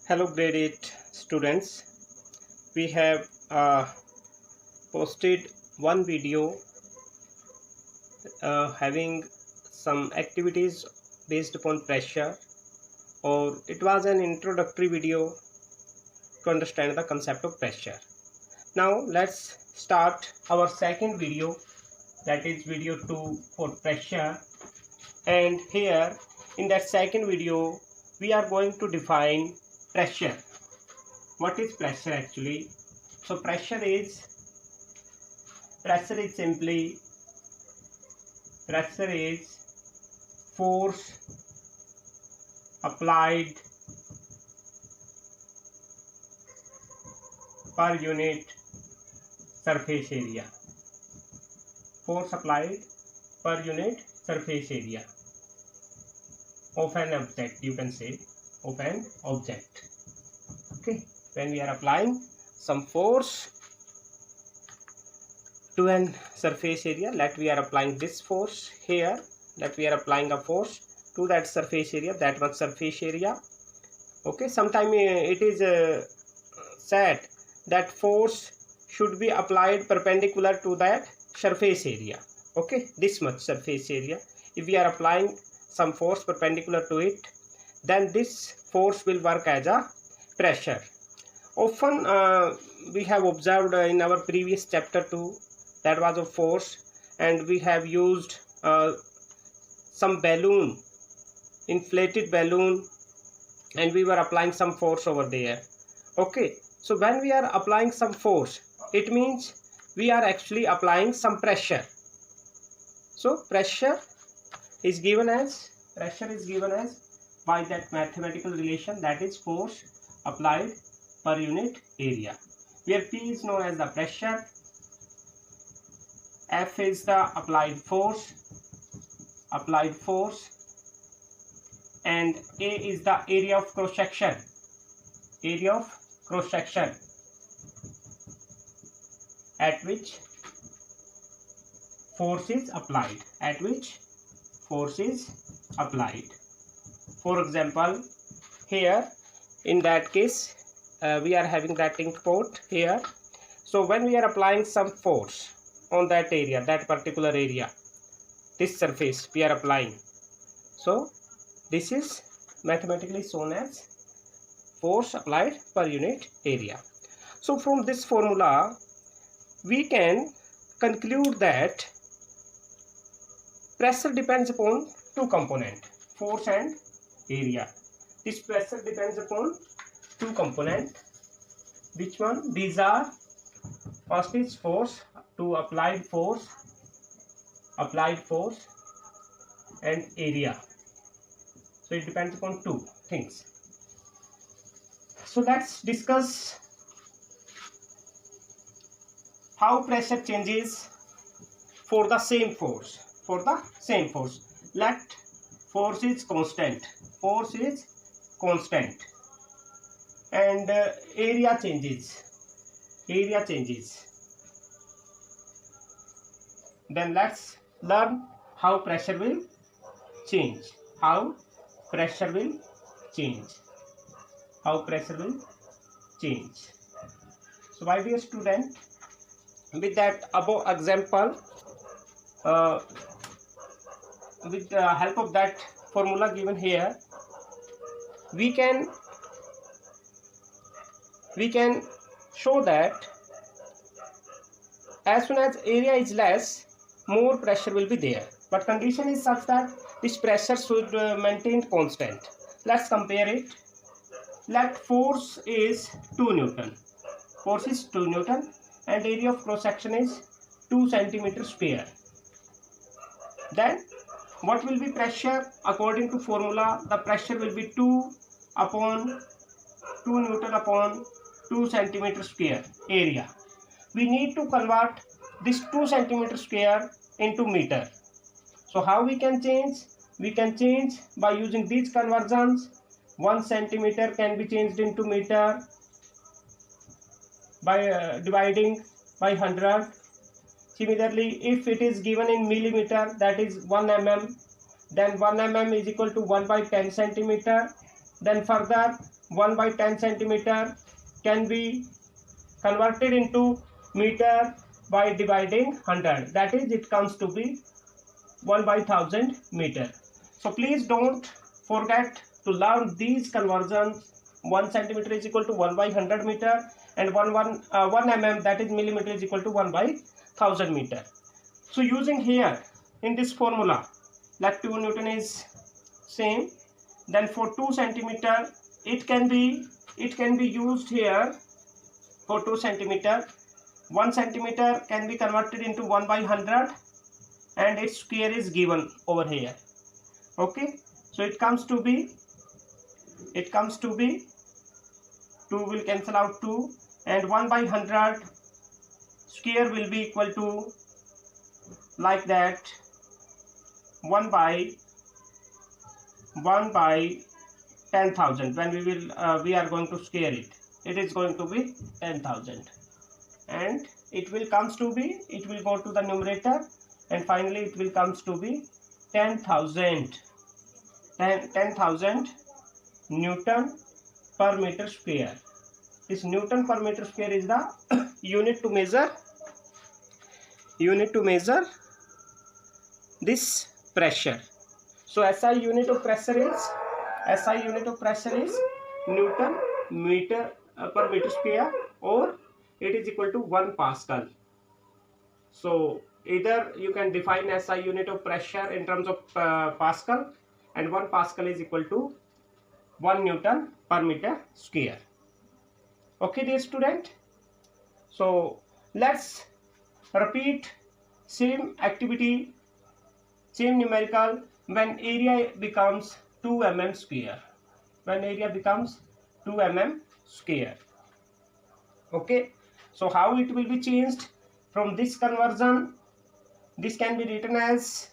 Hello grade 8 students. We have posted one video having some activities based upon pressure, or it was an introductory video to understand the concept of pressure. Now let's start our second video, that is video 2 for pressure. And here in that second video we are going to define pressure. What is pressure actually? So pressure is simply force applied per unit surface area. Force applied per unit surface area of an object, you can say, of an object. Okay, when we are applying some force to an surface area, let we are applying this force here, that we are applying a force to that surface area, that much surface area. Okay, sometimes it is said that force should be applied perpendicular to that surface area. Okay, this much surface area, if we are applying some force perpendicular to it, then this force will work as a pressure. Often we have observed in our previous chapter 2, that was of force, and we have used some balloon, inflated balloon, and we were applying some force over there. Okay, so when we are applying some force, it means we are actually applying some pressure. So pressure is given as by that mathematical relation, that is force applied per unit area, where P is known as the pressure, F is the applied force, and A is the area of cross section, at which force is applied, For example, here in that case we are having that ink pot here. So when we are applying some force on that area, that particular area, this surface we are applying, so this is mathematically shown as force applied per unit area. So from this formula we can conclude that pressure depends upon two components, force and area. This pressure depends upon two components. Which one? These are, first is force, to applied force and area. So it depends upon two things. So let's discuss how pressure changes for the same force. Let force is constant, and area changes. Then let's learn how pressure will change. So my dear student, with that above example, with the help of that formula given here, we can show that as soon as area is less, more pressure will be there, but condition is such that this pressure should maintain constant. Let's compare it. Let force is 2 Newton. And area of cross section is 2 centimeter square. Then what will be pressure? According to formula, the pressure will be 2 Newton upon 2 centimeter square area. We need to convert this 2 centimeter square into meter. So how we can change? We can change by using these conversions. 1 centimeter can be changed into meter by dividing by 100. Similarly, if it is given in millimeter, that is 1 mm, then 1 mm is equal to 1 by 10 centimeter. Then further 1 by 10 centimeter can be converted into meter by dividing 100. That is, it comes to be 1 by 1000 meter. So please don't forget to learn these conversions. 1 centimeter is equal to 1 by 100 meter, and 1 mm, that is millimeter, is equal to 1 by 1000 meter. So using here in this formula, like 2 Newton is same, then for 2 centimeter it can be used here. For 2 centimeter, 1 centimeter can be converted into 1 by 100, and its square is given over here. Okay, so it comes to be 2 will cancel out 2, and 1 by 100 square will be equal to, like that, 1 by 10,000. When we are going to square it, it is going to be 10,000, and it will go to the numerator, and finally it will comes to be 10,000 Newton per meter square. This Newton per meter square is the unit to measure this pressure. So SI unit of pressure is Newton per meter square, or it is equal to 1 Pascal. So either you can define SI unit of pressure in terms of Pascal, and 1 Pascal is equal to 1 Newton per meter square. Okay, dear student. So let's repeat same activity, same numerical, when area becomes 2 mm square. Okay, so how it will be changed from this conversion? This can be written as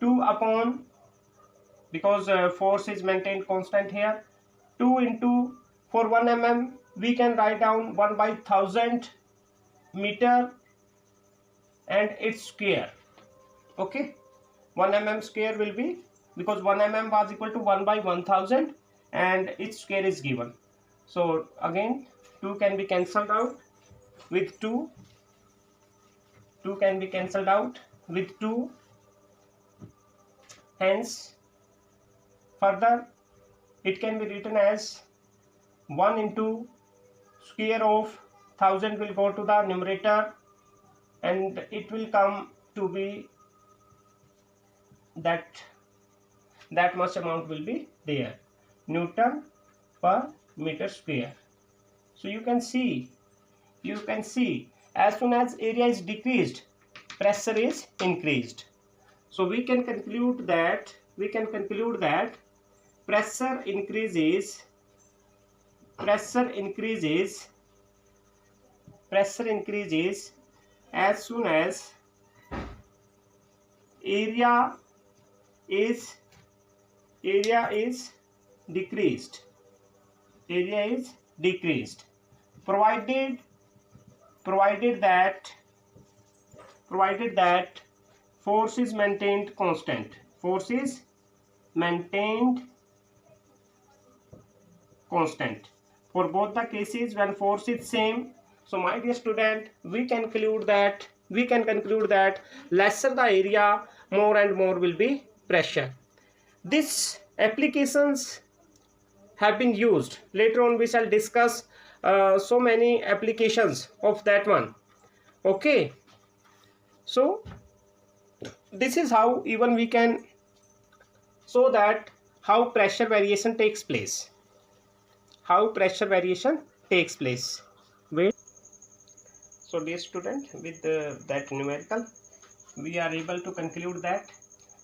2 upon, because force is maintained constant here, 2 into, for 1 mm we can write down 1 by 1000 meter and its square. Okay, 1 mm square will be, because 1 mm was equal to 1 by 1000 and its square is given. So again 2 can be cancelled out with 2, 2 can be cancelled out with 2, hence further it can be written as 1 into square of 1000 will go to the numerator, and it will come to be that much amount will be there, Newton per meter square. So you can see as soon as area is decreased, pressure is increased. So we can conclude that pressure increases as soon as area is decreased, provided that force is maintained constant. For both the cases, when force is same, so my dear student, we can conclude that lesser the area, more and more will be pressure. These applications have been used. Later on we shall discuss so many applications of that one. Okay, so this is how even we can show that how pressure variation takes place. Wait. So dear student, with that numerical, we are able to conclude that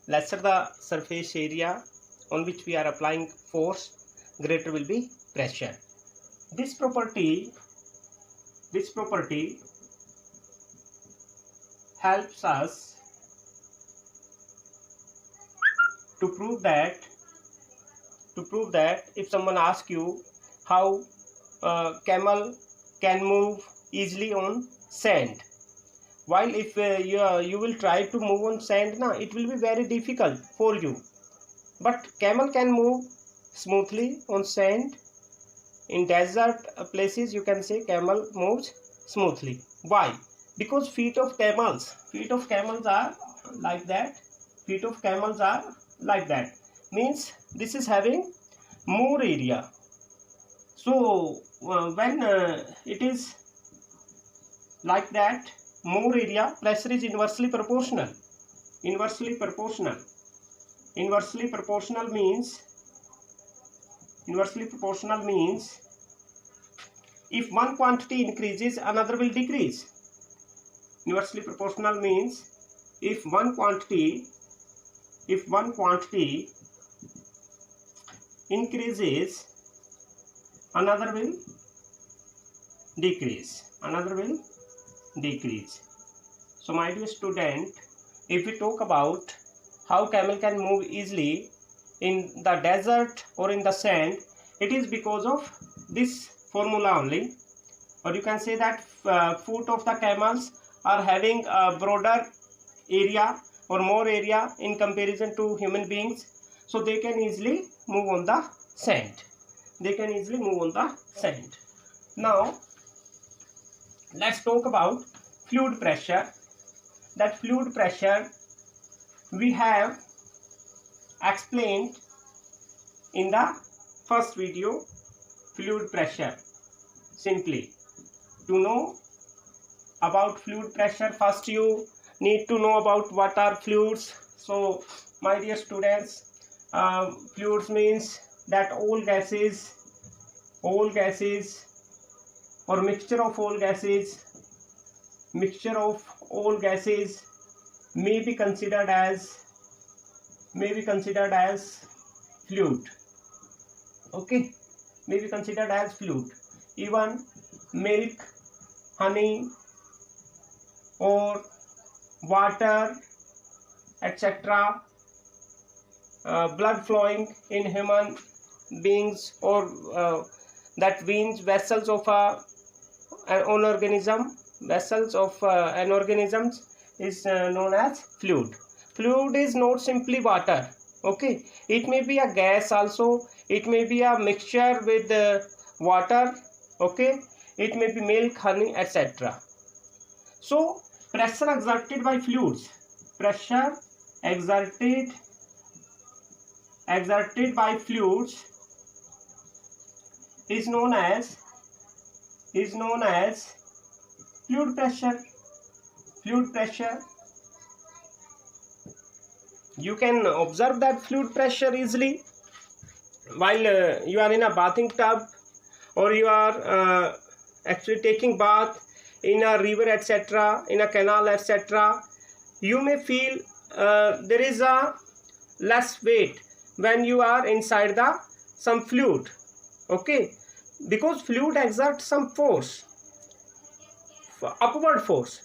lesser the surface area on which we are applying force, greater will be pressure. This property helps us to prove that if someone asks you how camel can move easily on sand, while if you will try to move on sand, it will be very difficult for you, but camel can move smoothly on sand. in desert places you can say camel moves smoothly. Why? Because feet of camels are like that. Feet of camels are like that, means this is having more area. So when it is like that, more area, pressure is inversely proportional. Inversely proportional means if one quantity increases, another will decrease. Inversely proportional means if one quantity increases, another will decrease. So my dear student, if we talk about how camel can move easily in the desert or in the sand, it is because of this formula only. Or you can say that foot of the camels are having a broader area or more area in comparison to human beings, so they can easily move on the sand. Now let's talk about fluid pressure. That fluid pressure we have explained in the first video. Fluid pressure, simply to know about fluid pressure, first you need to know about what are fluids. So my dear students, fluids means that all gases or mixture of all gases may be considered as fluid. Okay, may be considered as fluid. Even milk, honey or water, etc., blood flowing in human beings, or that veins, vessels of an organism is known as fluid. Fluid is not simply water. Okay, it may be a gas also, it may be a mixture with water. Okay, it may be milk, honey, etc. So pressure exerted by fluids, is known as fluid pressure. You can observe that fluid pressure easily while you are in a bathing tub, or you are actually taking bath in a river, etc., in a canal, etc. You may feel there is a less weight when you are inside some fluid. Okay, because fluid exerts some force, upward force,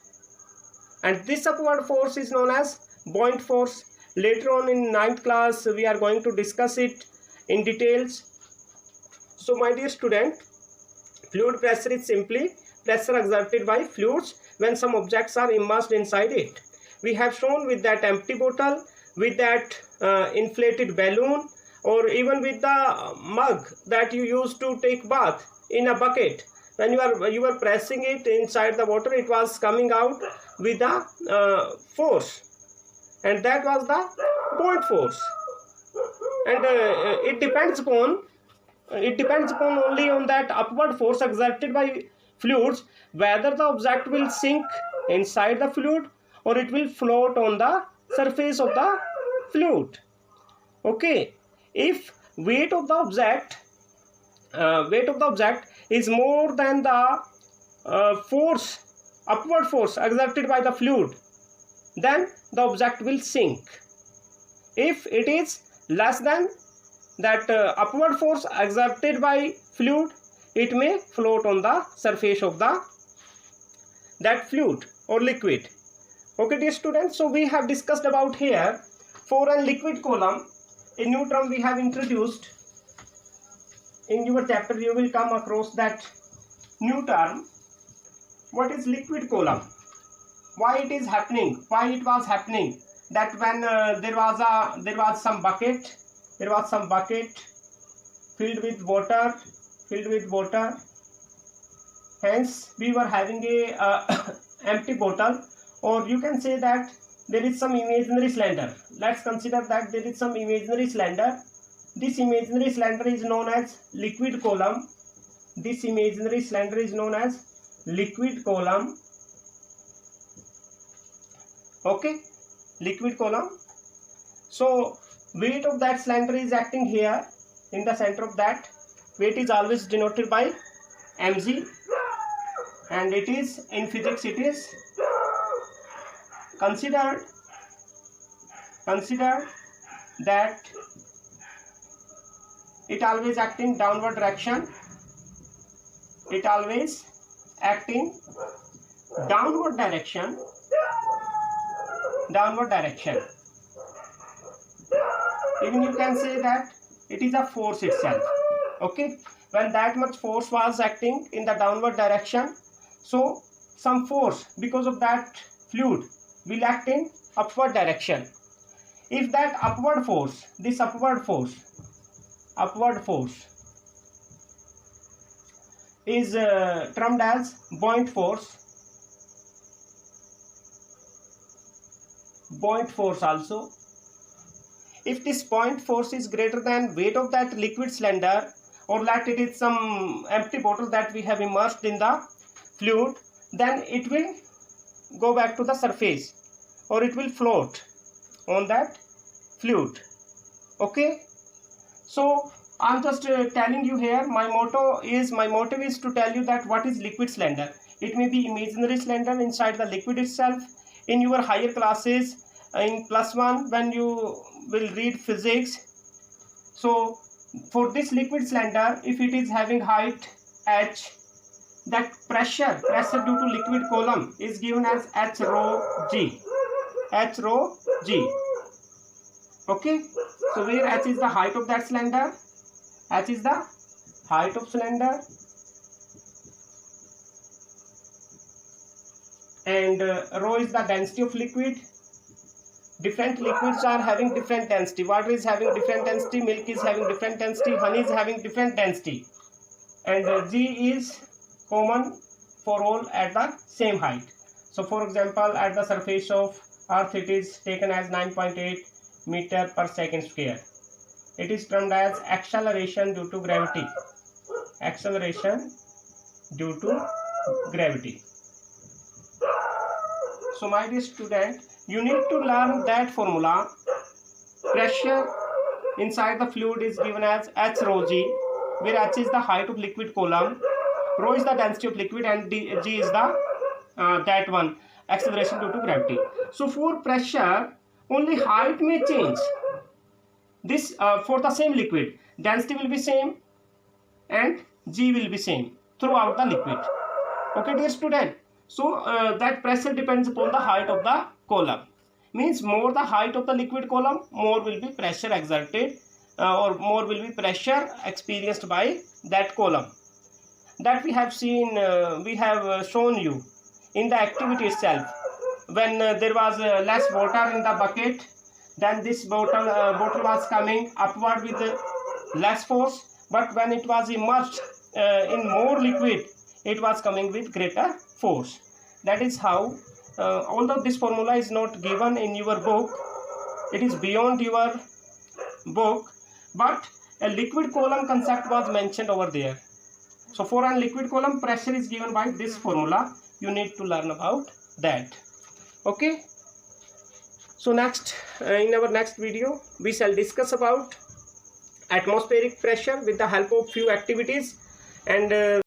and this upward force is known as buoyant force. Later on in 9th class we are going to discuss it in details. So my dear student, fluid pressure is simply pressure exerted by fluids when some objects are immersed inside it. We have shown with that empty bottle, with that inflated balloon, or even with the mug that you used to take bath in a bucket. When you were pressing it inside the water, it was coming out with a force, and that was the buoyant force. And it depends upon only on that upward force exerted by fluids whether the object will sink inside the fluid or it will float on the surface of the fluid. Okay, if weight of the object is more than the upward force exerted by the fluid, then the object will sink. If it is less than that upward force exerted by fluid, it may float on the surface of that fluid or liquid. Okay dear students, so we have discussed about here for a liquid column. A new term we have introduced in your chapter. You will come across that new term. What is liquid column? Why it was happening that when there was some bucket filled with water, filled with water. Hence we were having a empty bottle, or you can say that there is some imaginary cylinder. Let's consider that there is some imaginary cylinder. This imaginary cylinder is known as liquid column. This imaginary cylinder is known as liquid column. Okay, liquid column. So weight of that cylinder is acting here in the center of that. Weight is always denoted by mg, and it is in physics it is considered that it always acting downward direction. It always acting downward direction. Even you can say that it is a force itself. Okay, when that much force was acting in the downward direction, so some force because of that fluid will act in upward direction. If that upward force, this upward force is termed as buoyant force also. If this buoyant force is greater than weight of that liquid cylinder, or that it is some empty bottle that we have immersed in the fluid, then it will go back to the surface, or it will float on that fluid. Okay, so I'm just telling you here, my motive is to tell you that what is liquid cylinder. It may be imaginary cylinder inside the liquid itself. In your higher classes, in +1, when you will read physics, so for this liquid cylinder, if it is having height h, that pressure due to liquid column is given as h rho g. Okay, so where h is the height of that cylinder, h is the height of cylinder, and rho is the density of liquid. Different liquids are having different density. Water is having different density, milk is having different density, honey is having different density, and g is common for all at the same height. So for example, at the surface of earth it is taken as 9.8 meter per second square. It is termed as acceleration due to gravity. So my dear student, you need to learn that formula. Pressure inside the fluid is given as h rho g, where h is the height of liquid column, rho is the density of liquid, and g is the acceleration due to gravity. So for pressure, only height may change. This for the same liquid, density will be same and g will be same throughout the liquid. Okay, dear student. So that pressure depends upon the height of the column. Means more the height of the liquid column, more will be pressure exerted, or more will be pressure experienced by that column. That we have seen, we have shown you in the activity itself. When there was less water in the bucket, then this bottle was coming upward with less force, but when it was immersed in more liquid, it was coming with greater force. That is how, although this formula is not given in your book, it is beyond your book, but a liquid column concept was mentioned over there. So for a liquid column, pressure is given by this formula. You need to learn about that. Okay, so next in our next video we shall discuss about atmospheric pressure with the help of few activities, and